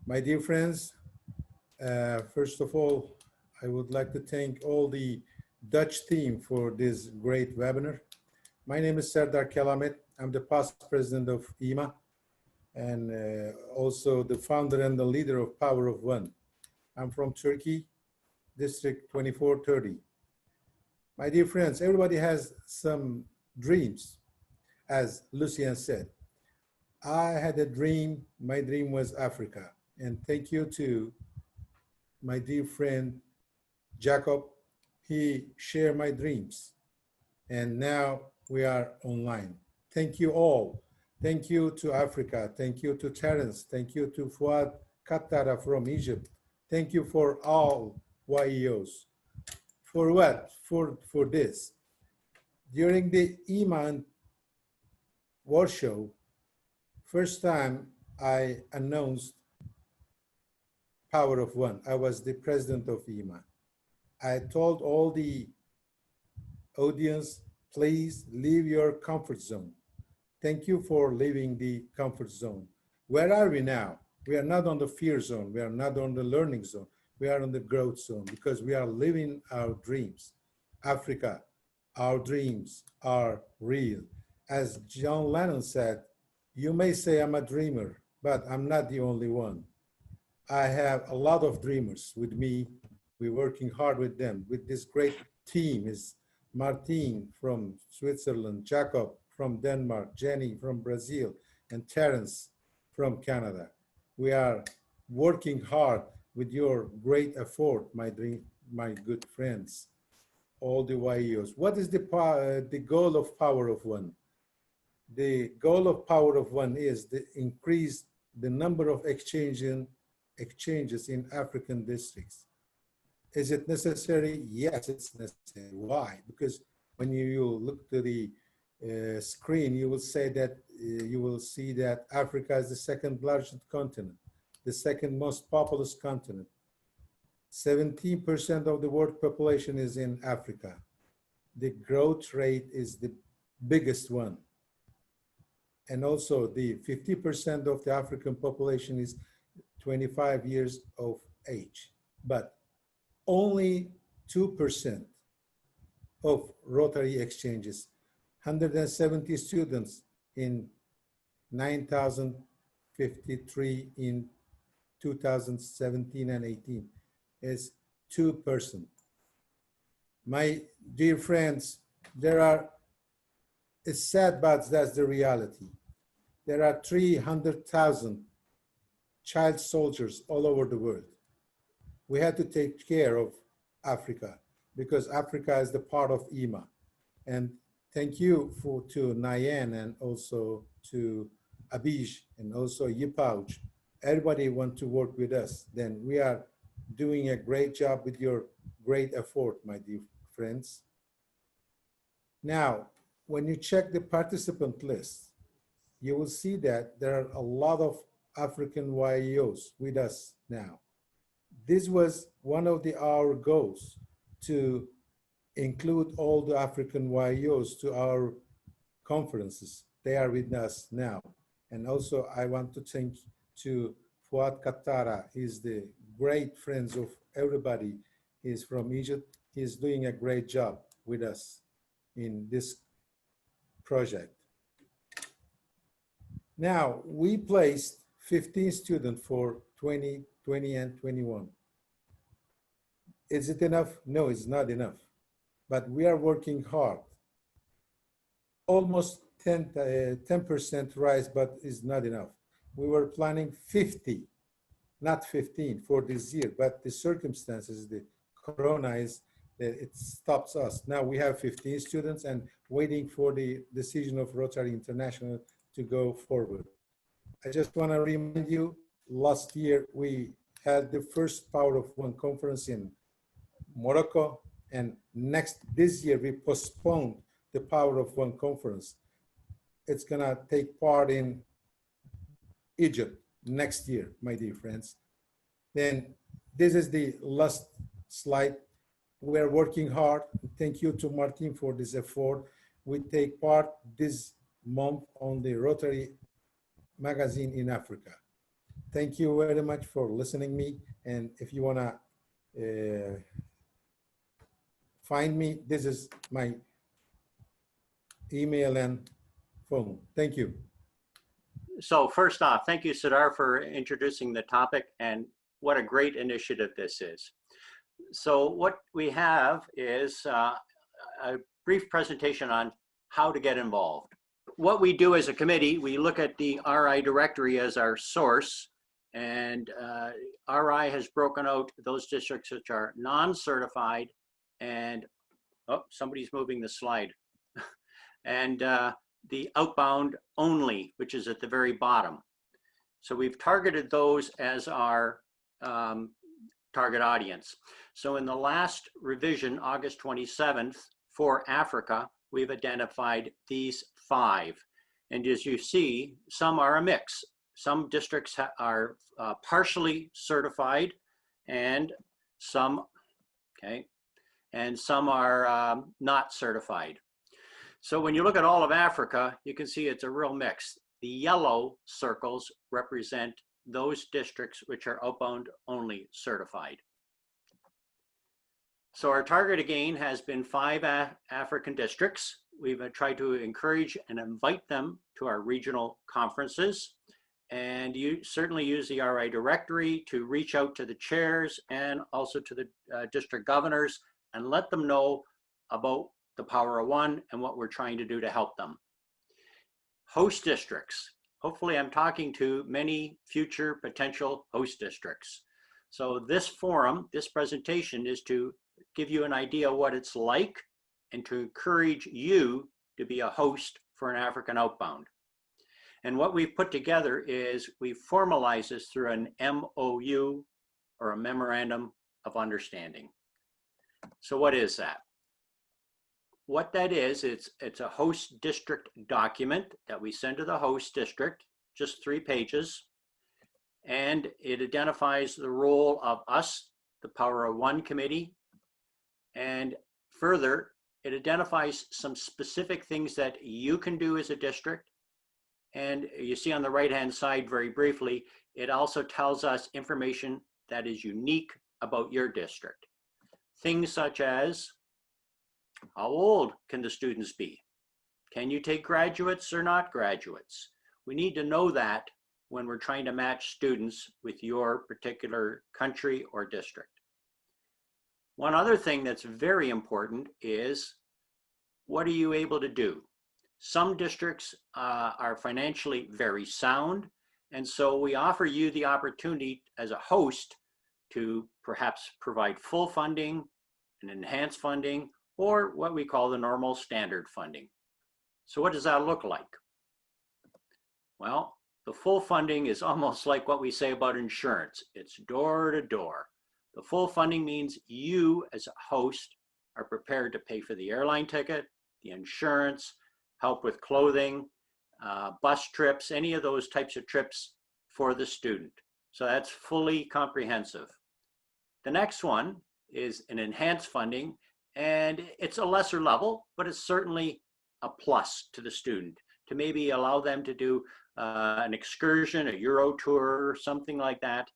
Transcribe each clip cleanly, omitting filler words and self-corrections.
My dear friends, first of all, I would like to thank all the Dutch team for this great webinar. My name is Serdar Kelahmet. I'm the past president of EEMA and also the founder and the leader of Power of One. I'm from Turkey, District 2430. My dear friends, everybody has some dreams, as Lucian said. I had a dream. My dream was Africa. And thank you to my dear friend, Jacob. He shared my dreams. And now we are online. Thank you all. Thank you to Africa. Thank you to Terrance. Thank you to Fuad Katara from Egypt. Thank you for all YEOs. For what? For this. During the EEMA Warsaw, first time I announced Power of One. I was the president of EEMA. I told all the audience, please leave your comfort zone. Thank you for leaving the comfort zone. Where are we now? We are not on the fear zone. We are not on the learning zone. We are on the growth zone because we are living our dreams. Africa, our dreams are real. As John Lennon said, you may say I'm a dreamer, but I'm not the only one. I have a lot of dreamers with me. We're working hard with them. With this great team is Martine from Switzerland, Jacob from Denmark, Jenny from Brazil, and Terrance from Canada. We are working hard with your great effort, my good friends, all the YEOs. What is the goal of Power of One? The goal of Power of One is to increase the number of exchanges in African districts. Is it necessary? Yes, it's necessary. Why? Because when you look to the screen, you will say that you will see that Africa is the second largest continent, the second most populous continent. 17% of the world population is in Africa. The growth rate is the biggest one. And also the 50% of the African population is 25 years of age. But only 2% of Rotary exchanges, 170 students in 9,053 in 2017 and 18 is 2%. My dear friends, it's sad, but that's the reality. There are 300,000 child soldiers all over the world. We had to take care of Africa because Africa is the part of EEMA. And thank you to Natene and also to Abij and also Yipauj. Everybody want to work with us. Then we are doing a great job with your great effort, my dear friends. Now, when you check the participant list, you will see that there are a lot of African YEOs with us now. This was one of our goals, to include all the African YEOs to our conferences. They are with us now. And also I want to thank to Fuad Katara. He's the great friends of everybody. He's from Egypt. He's doing a great job with us in this project. Now, we placed 15 students for 2020 and 21. Is it enough? No, it's not enough. But we are working hard. Almost 10% rise, but it's not enough. We were planning 50, not 15 for this year, but the circumstances, the corona it stops us. Now we have 15 students and waiting for the decision of Rotary International to go forward. I just want to remind you, last year we had the first Power of One conference in Morocco, and this year we postponed the Power of One conference. It's gonna take part in Egypt next year, my dear friends. Then this is the last slide. We're working hard. Thank you to Martin for this effort. We take part this month on the Rotary magazine in Africa. thank you very much for listening me. And if you wanna find me, this is my email and phone. Thank you. So first off, thank you, Serdar, for introducing the topic, and what a great initiative this is. So what we have is a brief presentation on how to get involved. What we do as a committee, we look at the RI directory as our source, and RI has broken out those districts which are non-certified and, oh, somebody's moving the slide, and the outbound only, which is at the very bottom. So we've targeted those as our target audience. So in the last revision, August 27th, for Africa, we've identified these 5. And as you see, some are a mix. Some districts are partially certified, and some, okay, and some are not certified. So when you look at all of Africa, you can see it's a real mix. The yellow circles represent those districts which are outbound only certified. So our target again has been 5 African districts. We've tried to encourage and invite them to our regional conferences. And you certainly use the RI directory to reach out to the chairs and also to the district governors and let them know about the Power of One and what we're trying to do to help them. Host districts. Hopefully I'm talking to many future potential host districts. So this forum, this presentation, is to give you an idea of what it's like and to encourage you to be a host for an African outbound. And what we've put together is we've formalized this through an MOU, or a Memorandum of Understanding. So what is that? What that is, it's a host district document that we send to the host district, just 3 pages, and it identifies the role of us, the Power of One committee, and further, it identifies some specific things that you can do as a district. And you see on the right-hand side, very briefly, it also tells us information that is unique about your district. Things such as, how old can the students be? Can you take graduates or not graduates? We need to know that when we're trying to match students with your particular country or district. One other thing that's very important is, what are you able to do? Some districts are financially very sound, and so we offer you the opportunity as a host to perhaps provide full funding and enhanced funding, or what we call the normal standard funding. So what does that look like? Well, the full funding is almost like what we say about insurance. It's door to door. The full funding means you as a host are prepared to pay for the airline ticket, the insurance, help with clothing, bus trips, any of those types of trips for the student. So that's fully comprehensive. The next one is an enhanced funding, and it's a lesser level, but it's certainly a plus to the student to maybe allow them to do an excursion, a Euro tour, or something like that,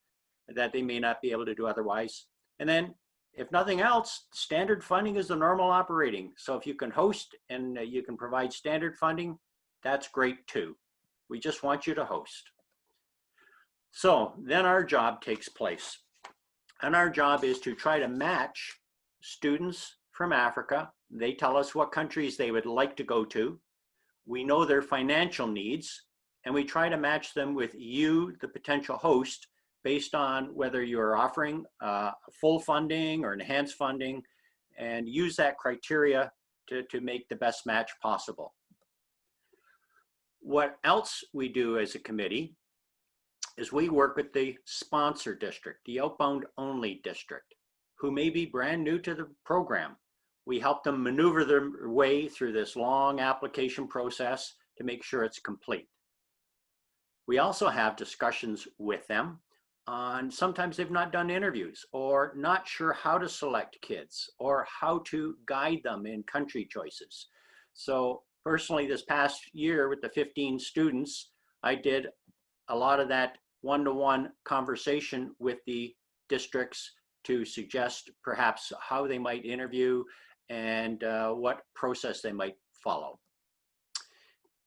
that they may not be able to do otherwise. And then, if nothing else, standard funding is the normal operating. So if you can host and you can provide standard funding, that's great too. We just want you to host. So then our job takes place. And our job is to try to match students from Africa. They tell us what countries they would like to go to. We know their financial needs, and we try to match them with you, the potential host, based on whether you're offering full funding or enhanced funding, and use that criteria to make the best match possible. What else we do as a committee is we work with the sponsor district, the outbound only district, who may be brand new to the program. We help them maneuver their way through this long application process to make sure it's complete. We also have discussions with them on, sometimes they've not done interviews or not sure how to select kids or how to guide them in country choices. So personally, this past year with the 15 students, I did a lot of that one-to-one conversation with the districts to suggest perhaps how they might interview and what process they might follow.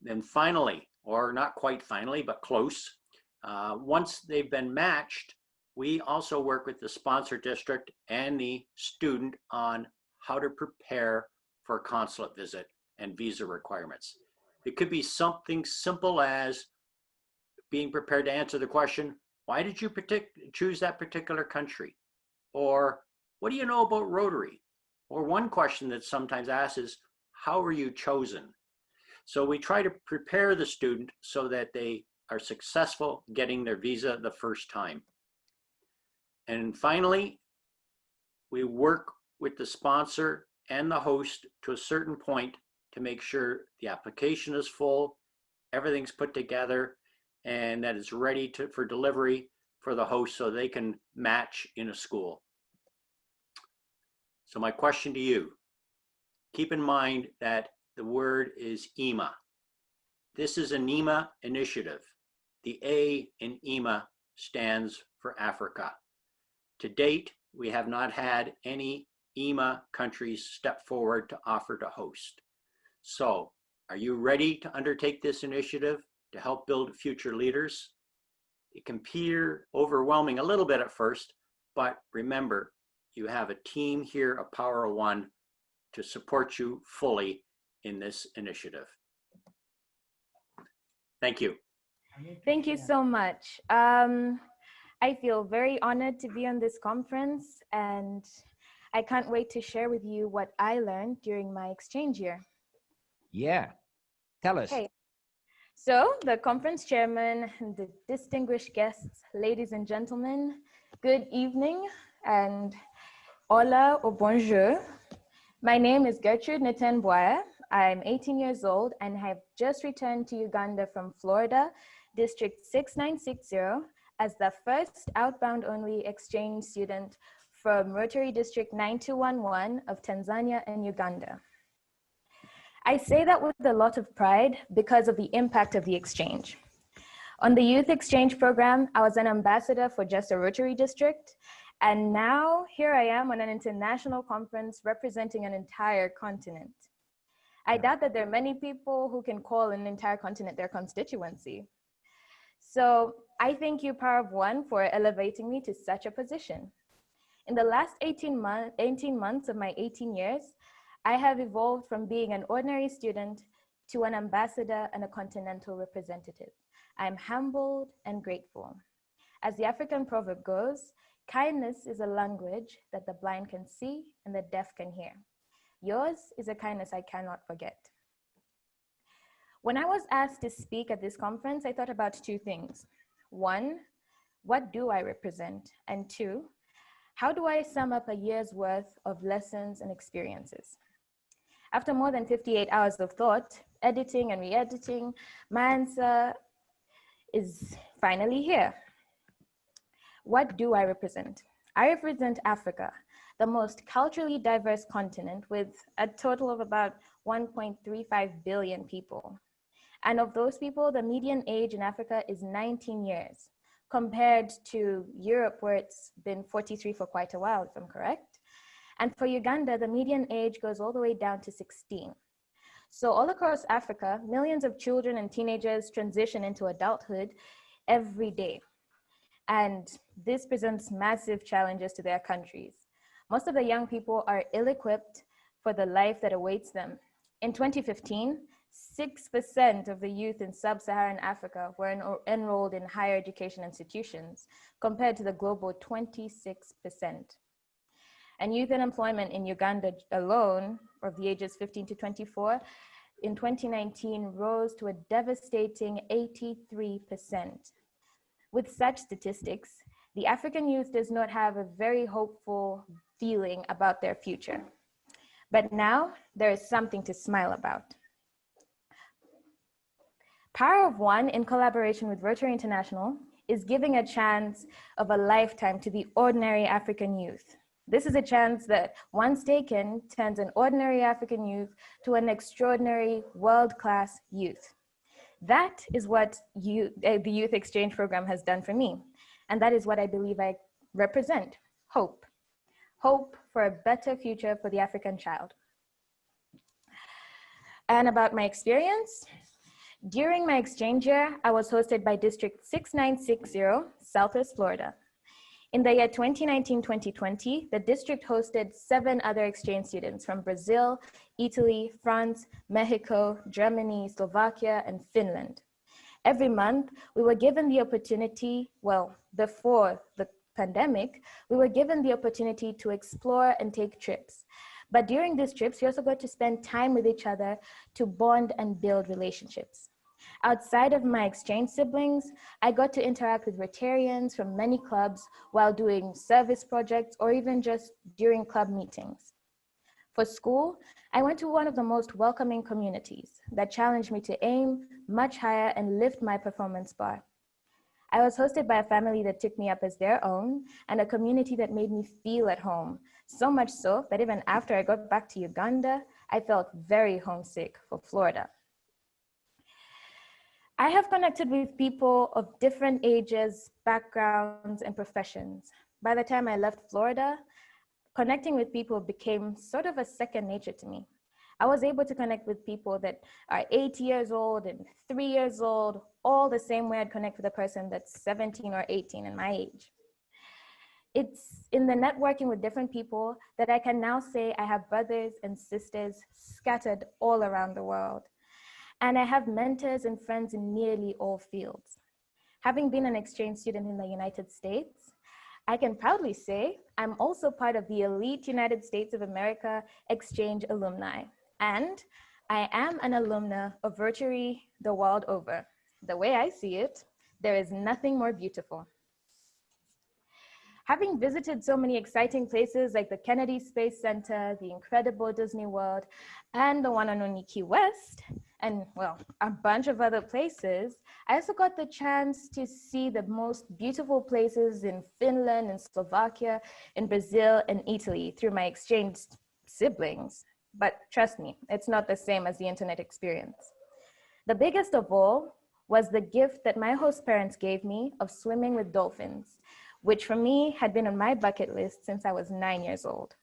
Then finally, or not quite finally, but close, once they've been matched, we also work with the sponsor district and the student on how to prepare for a consulate visit and visa requirements. It could be something simple as being prepared to answer the question, why did you choose that particular country? Or what do you know about Rotary? Or one question that's sometimes asked is, how were you chosen? So we try to prepare the student so that they are successful getting their visa the first time. And finally, we work with the sponsor and the host to a certain point to make sure the application is full, everything's put together, and that it's ready for delivery for the host so they can match in a school. So my question to you, keep in mind that the word is EEMA. This is an EEMA initiative. The A in EEMA stands for Africa. To date, we have not had any EEMA countries step forward to offer to host. So, are you ready to undertake this initiative to help build future leaders? It can appear overwhelming a little bit at first, but remember, you have a team here, a Power of One, to support you fully in this initiative. Thank you. Thank you so much. I feel very honored to be on this conference, and I can't wait to share with you what I learned during my exchange year. Yeah, tell us. Okay. So the conference chairman, the distinguished guests, ladies and gentlemen, good evening and hola or bonjour. My name is Gertrude Natene Bwaya. I'm 18 years old and have just returned to Uganda from Florida, District 6960, as the first outbound only exchange student from Rotary District 9211 of Tanzania and Uganda. I say that with a lot of pride because of the impact of the exchange. On the youth exchange program, I was an ambassador for just a Rotary district, and now here I am on an international conference representing an entire continent. I doubt that there are many people who can call an entire continent their constituency. So I thank you, Power of One, for elevating me to such a position. In the last 18 months of my 18 years, I have evolved from being an ordinary student to an ambassador and a continental representative. I'm humbled and grateful. As the African proverb goes, kindness is a language that the blind can see and the deaf can hear. Yours is a kindness I cannot forget. When I was asked to speak at this conference, I thought about two things. One, what do I represent? And two, how do I sum up a year's worth of lessons and experiences? After more than 58 hours of thought, editing and re-editing, my answer is finally here. What do I represent? I represent Africa, the most culturally diverse continent with a total of about 1.35 billion people. And of those people, the median age in Africa is 19 years, compared to Europe, where it's been 43 for quite a while, if I'm correct. And for Uganda, the median age goes all the way down to 16. So all across Africa, millions of children and teenagers transition into adulthood every day. And this presents massive challenges to their countries. Most of the young people are ill-equipped for the life that awaits them. In 2015, 6% of the youth in sub-Saharan Africa were enrolled in higher education institutions, compared to the global 26%. And youth unemployment in Uganda alone, of the ages 15 to 24, in 2019 rose to a devastating 83%. With such statistics, the African youth does not have a very hopeful feeling about their future. But now there is something to smile about. Power of One, in collaboration with Rotary International, is giving a chance of a lifetime to the ordinary African youth. This is a chance that, once taken, turns an ordinary African youth to an extraordinary world-class youth. That is what the Youth Exchange Program has done for me. And that is what I believe I represent, hope. Hope for a better future for the African child. And about my experience, during my exchange year, I was hosted by District 6960, Southwest Florida. In the year 2019-2020, the district hosted 7 other exchange students from Brazil, Italy, France, Mexico, Germany, Slovakia, and Finland. Every month, we were given the opportunity, well, before the pandemic, we were given the opportunity to explore and take trips. But during these trips, we also got to spend time with each other to bond and build relationships. Outside of my exchange siblings, I got to interact with Rotarians from many clubs while doing service projects or even just during club meetings. For school, I went to one of the most welcoming communities that challenged me to aim much higher and lift my performance bar. I was hosted by a family that took me up as their own and a community that made me feel at home, so much so that even after I got back to Uganda, I felt very homesick for Florida. I have connected with people of different ages, backgrounds, and professions. By the time I left Florida, connecting with people became sort of a second nature to me. I was able to connect with people that are 8 years old and 3 years old, all the same way I'd connect with a person that's 17 or 18 in my age. It's in the networking with different people that I can now say I have brothers and sisters scattered all around the world. And I have mentors and friends in nearly all fields. Having been an exchange student in the United States, I can proudly say I'm also part of the elite United States of America exchange alumni. And I am an alumna of Rotary the world over. The way I see it, there is nothing more beautiful. Having visited so many exciting places like the Kennedy Space Center, the incredible Disney World, and the one and only Key West, and well, a bunch of other places, I also got the chance to see the most beautiful places in Finland and Slovakia, in Brazil and Italy through my exchange siblings. But trust me, it's not the same as the internet experience. The biggest of all was the gift that my host parents gave me of swimming with dolphins, which for me had been on my bucket list since I was 9 years old.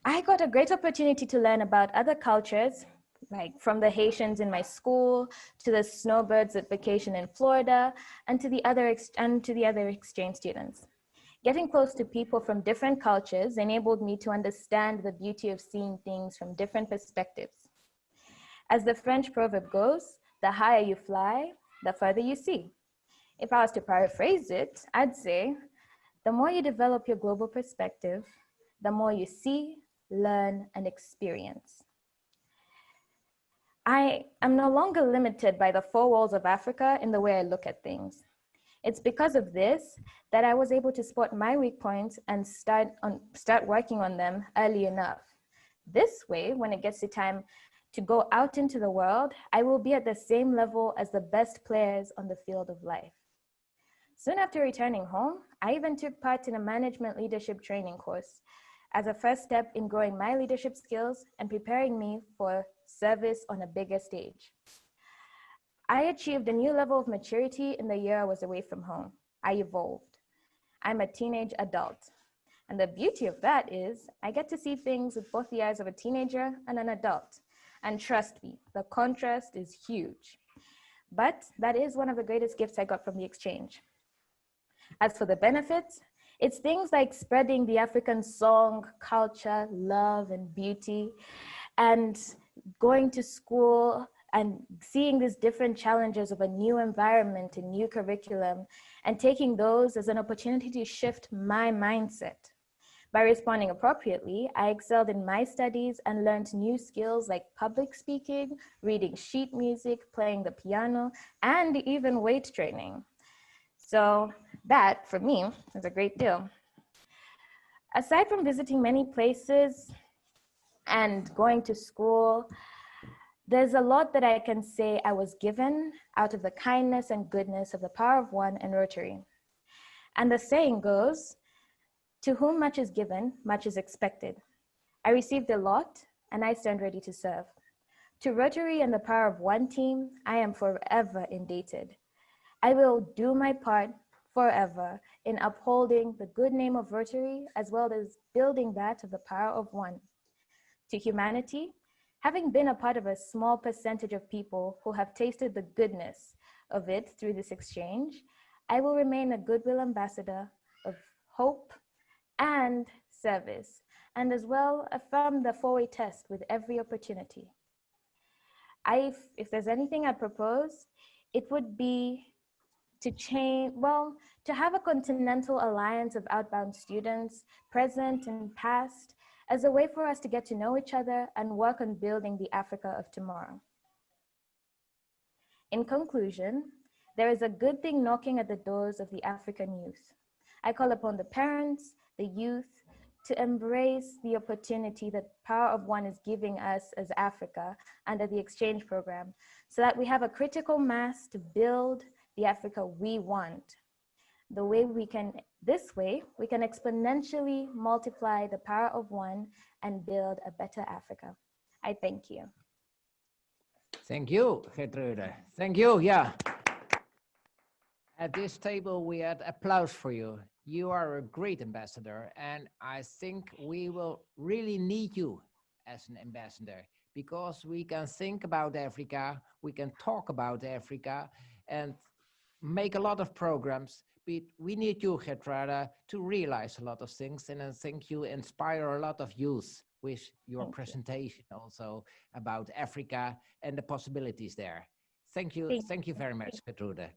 I got a great opportunity to learn about other cultures, like from the Haitians in my school, to the snowbirds at vacation in Florida, and to the other exchange students. Getting close to people from different cultures enabled me to understand the beauty of seeing things from different perspectives. As the French proverb goes, the higher you fly, the further you see. If I was to paraphrase it, I'd say, the more you develop your global perspective, the more you see, learn, and experience. I am no longer limited by the 4 walls of Africa in the way I look at things. It's because of this that I was able to spot my weak points and start working on them early enough. This way, when it gets to time to go out into the world, I will be at the same level as the best players on the field of life. Soon after returning home, I even took part in a management leadership training course as a first step in growing my leadership skills and preparing me for service on a bigger stage. I achieved a new level of maturity in the year I was away from home. I evolved. I'm a teenage adult. And the beauty of that is I get to see things with both the eyes of a teenager and an adult. And trust me, the contrast is huge. But that is one of the greatest gifts I got from the exchange. As for the benefits, it's things like spreading the African song, culture, love, and beauty, and going to school and seeing these different challenges of a new environment and new curriculum, and taking those as an opportunity to shift my mindset. By responding appropriately, I excelled in my studies and learned new skills like public speaking, reading sheet music, playing the piano, and even weight training. So that, for me, is a great deal. Aside from visiting many places and going to school, there's a lot that I can say I was given out of the kindness and goodness of the Power of One and Rotary. And the saying goes, to whom much is given, much is expected. I received a lot, and I stand ready to serve. To Rotary and the Power of One team, I am forever indebted. I will do my part forever in upholding the good name of Rotary as well as building that of the Power of One. To humanity, having been a part of a small percentage of people who have tasted the goodness of it through this exchange, I will remain a goodwill ambassador of hope and service, and as well affirm the four-way test with every opportunity. If there's anything I propose, it would be to to have a continental alliance of outbound students, present and past, as a way for us to get to know each other and work on building the Africa of tomorrow. In conclusion, there is a good thing knocking at the doors of the African youth. I call upon the parents, the youth, to embrace the opportunity that Power of One is giving us as Africa under the exchange program, so that we have a critical mass to build the Africa we want. This way, we can exponentially multiply the Power of One and build a better Africa. I thank you. Thank you, Gertrude. Thank you, yeah. At this table, we had applause for you. You are a great ambassador, and I think we will really need you as an ambassador, because we can think about Africa, we can talk about Africa, and make a lot of programs. But we need you, Gertrude, to realize a lot of things, and I think you inspire a lot of youth with your presentation also about Africa and the possibilities there. Thank you very much, Gertrude.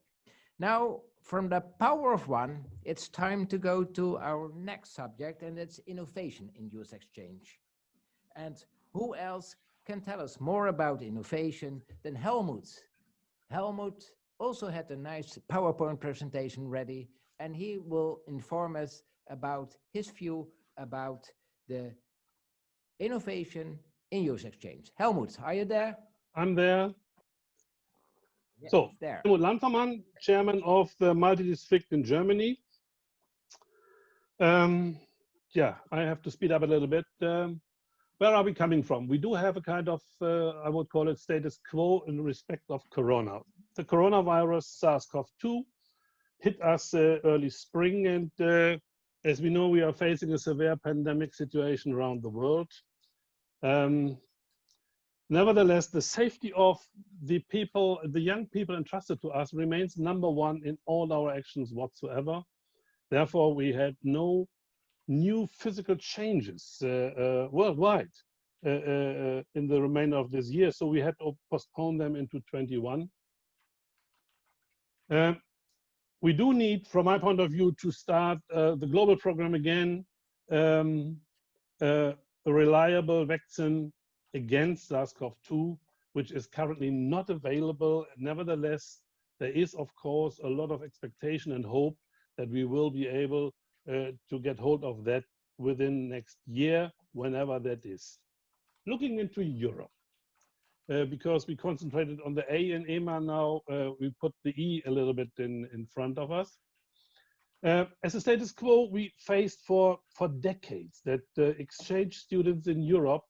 Now, from the Power of One, it's time to go to our next subject, and it's innovation in youth exchange. And who else can tell us more about innovation than Helmut? Helmut also had a nice PowerPoint presentation ready, and he will inform us about his view about the innovation in youth exchange. Helmut, are you there? I'm there. Yeah, So, there. Helmut Lanfermann, chairman of the multi-district in Germany. Yeah, I have to speed up a little bit. Where are we coming from? We do have a kind of, I would call it status quo in respect of Corona. The coronavirus SARS-CoV-2 hit us early spring, and as we know, we are facing a severe pandemic situation around the world. Nevertheless, the safety of the people, the young people entrusted to us, remains number one in all our actions whatsoever. Therefore, we had no new physical changes worldwide in the remainder of this year, so we had to postpone them into 21. We do need, from my point of view, to start the global program again, a reliable vaccine against SARS-CoV-2, which is currently not available. Nevertheless, there is, of course, a lot of expectation and hope that we will be able to get hold of that within next year, whenever that is. Looking into Europe, because we concentrated on the A in EMA now, we put the E a little bit in front of us. As a status quo, we faced for decades that exchange students in Europe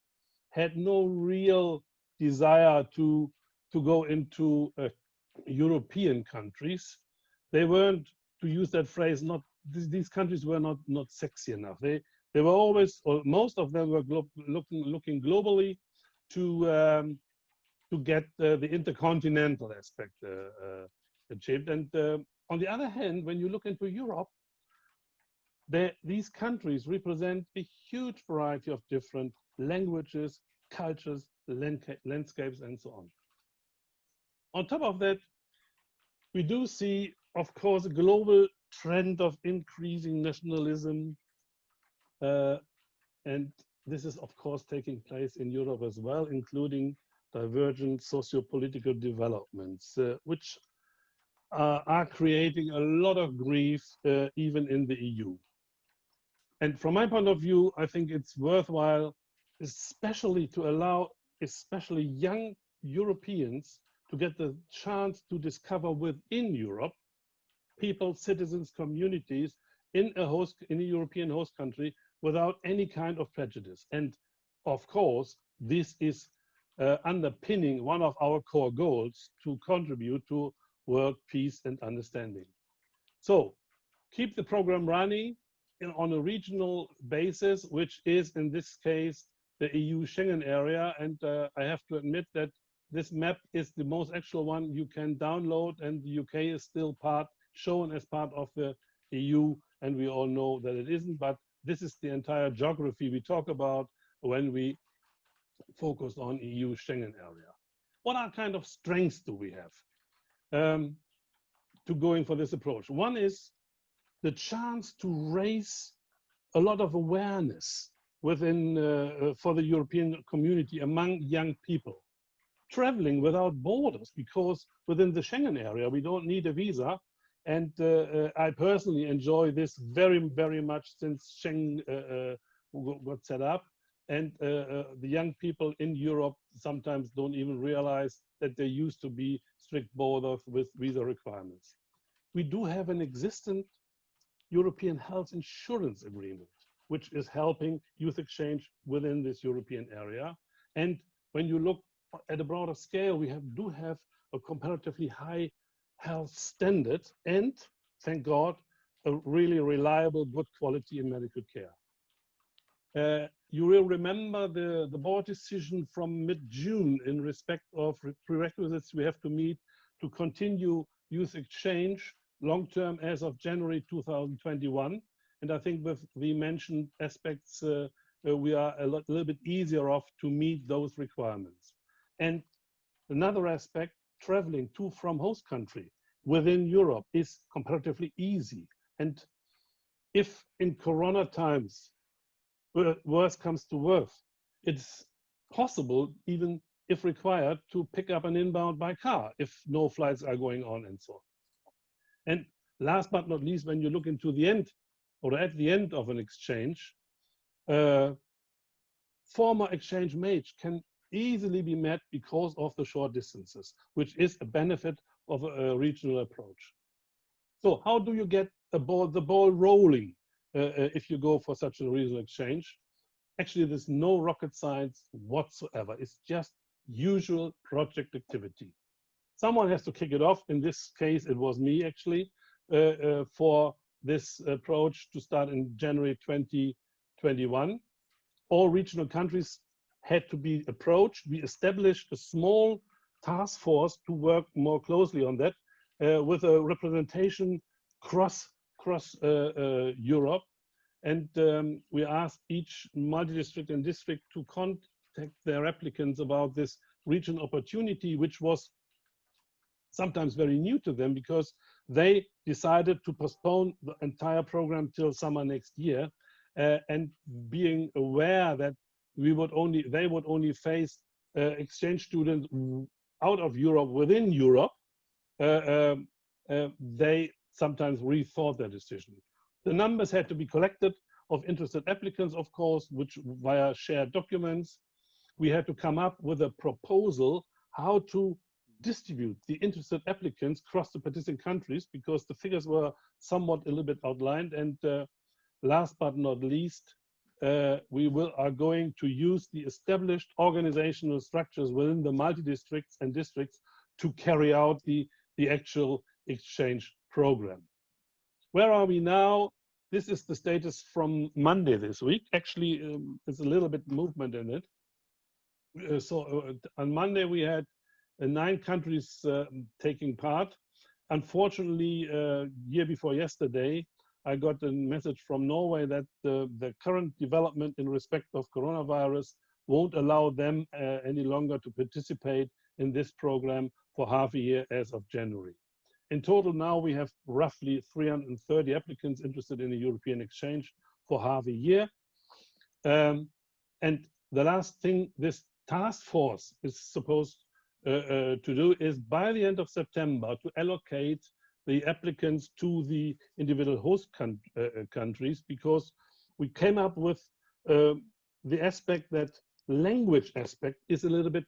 had no real desire to go into European countries. They weren't, to use that phrase, these countries were not sexy enough. They were always, or most of them were looking globally to get the intercontinental aspect achieved. And on the other hand, when you look into Europe, these countries represent a huge variety of different languages, cultures, landscapes, and so on. On top of that, we do see, of course, a global trend of increasing nationalism. And this is, of course, taking place in Europe as well, including divergent socio-political developments, which are creating a lot of grief even in the EU. And from my point of view, I think it's worthwhile, especially to allow especially young Europeans to get the chance to discover within Europe people, citizens, communities in a European host country without any kind of prejudice. And of course, this is underpinning one of our core goals to contribute to world peace and understanding. So keep the program running on a regional basis, which is in this case the EU Schengen area. And I have to admit that this map is the most actual one you can download, and the UK is still shown as part of the EU, and we all know that it isn't, but this is the entire geography we talk about when we focus on EU Schengen area. What are kind of strengths do we have to going for this approach? One is the chance to raise a lot of awareness within for the European community among young people. Traveling without borders, because within the Schengen area, we don't need a visa. And I personally enjoy this very, very much since Schengen got set up. And the young people in Europe sometimes don't even realize that there used to be strict borders with visa requirements. We do have an existent European health insurance agreement, which is helping youth exchange within this European area. And when you look at a broader scale, we do have a comparatively high health standard and, thank God, a really reliable, good quality in medical care. You will remember the board decision from mid-June in respect of prerequisites we have to meet to continue youth exchange long-term as of January 2021. And I think with the mentioned aspects, we are a little bit easier off to meet those requirements. And another aspect, traveling to from host country within Europe is comparatively easy. And if in Corona times, worse comes to worse, it's possible, even if required, to pick up an inbound by car if no flights are going on and so on. And last but not least, when you look into the end or at the end of an exchange, former exchange mates can easily be met because of the short distances, which is a benefit of a regional approach. So how do you get the ball rolling if you go for such a regional exchange? Actually, there's no rocket science whatsoever. It's just usual project activity. Someone has to kick it off. In this case, it was me actually for this approach to start in January 2021. All regional countries had to be approached. We established a small task force to work more closely on that with a representation across Europe. And we asked each multi-district and district to contact their applicants about this region opportunity, which was sometimes very new to them because they decided to postpone the entire program till summer next year. And being aware that they would only face exchange students out of Europe within Europe, they sometimes rethought their decision. The numbers had to be collected of interested applicants, of course, which via shared documents. We had to come up with a proposal how to distribute the interested applicants across the participating countries because the figures were somewhat a little bit outlined. And last but not least, we are going to use the established organizational structures within the multi-districts and districts to carry out the actual exchange program. Where are we now? This is the status from Monday this week. Actually, there's a little bit movement in it. On Monday, we had 9 countries taking part. Unfortunately, year before yesterday, I got a message from Norway that the current development in respect of coronavirus won't allow them any longer to participate in this program for half a year as of January. In total, now we have roughly 330 applicants interested in a European exchange for half a year. And the last thing this task force is supposed to do is by the end of September to allocate the applicants to the individual host countries, because we came up with the aspect that language aspect is a little bit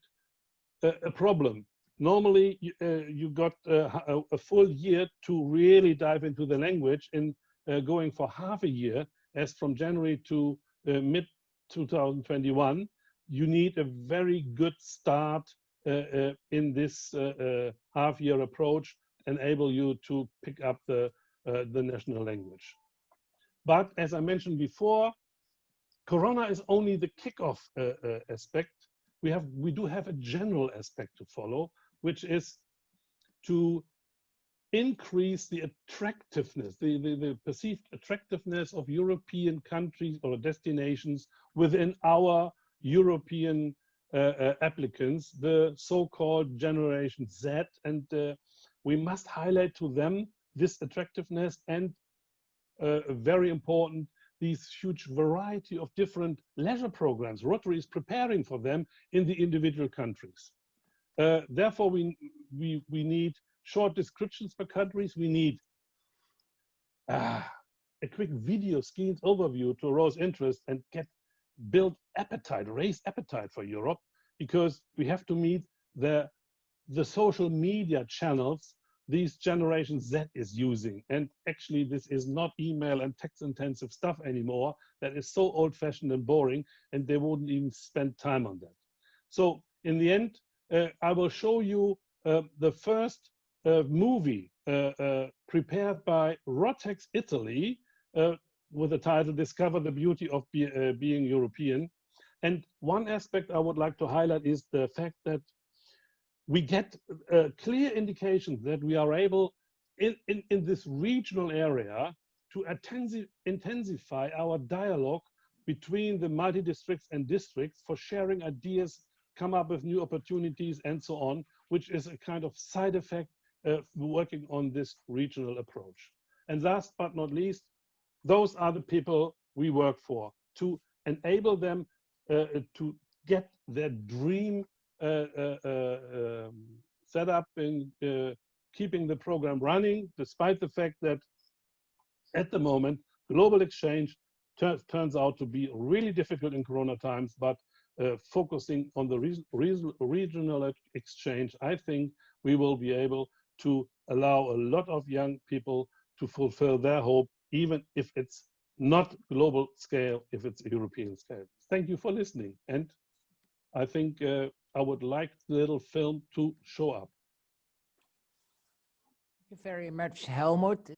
a problem. Normally, you got a full year to really dive into the language. In going for half a year, as from January to mid 2021, you need a very good start in this half-year approach, enable you to pick up the national language. But as I mentioned before, Corona is only the kickoff aspect. We do have a general aspect to follow, which is to increase the attractiveness, the perceived attractiveness of European countries or destinations within our European applicants, the so-called Generation Z, and we must highlight to them this attractiveness and very important, these huge variety of different leisure programs Rotary is preparing for them in the individual countries. Therefore, we need short descriptions per countries. We need a quick video schemes overview to arouse interest and build appetite, raise appetite for Europe, because we have to meet the social media channels these Generation Z is using. And actually, this is not email and text intensive stuff anymore. That is so old fashioned and boring, and they wouldn't even spend time on that. So in the end, I will show you the first movie prepared by Rotex Italy with the title Discover the Beauty of Being European. And one aspect I would like to highlight is the fact that we get a clear indication that we are able in this regional area to intensify our dialogue between the multi-districts and districts for sharing ideas, come up with new opportunities and so on, which is a kind of side effect of working on this regional approach. And last but not least, those are the people we work for, to enable them to get their dream set up in keeping the program running, despite the fact that at the moment, global exchange turns out to be really difficult in Corona times, but focusing on the regional exchange, I think we will be able to allow a lot of young people to fulfill their hope, even if it's not global scale, if it's European scale. Thank you for listening. And I think I would like the little film to show up. Thank you very much, Helmut.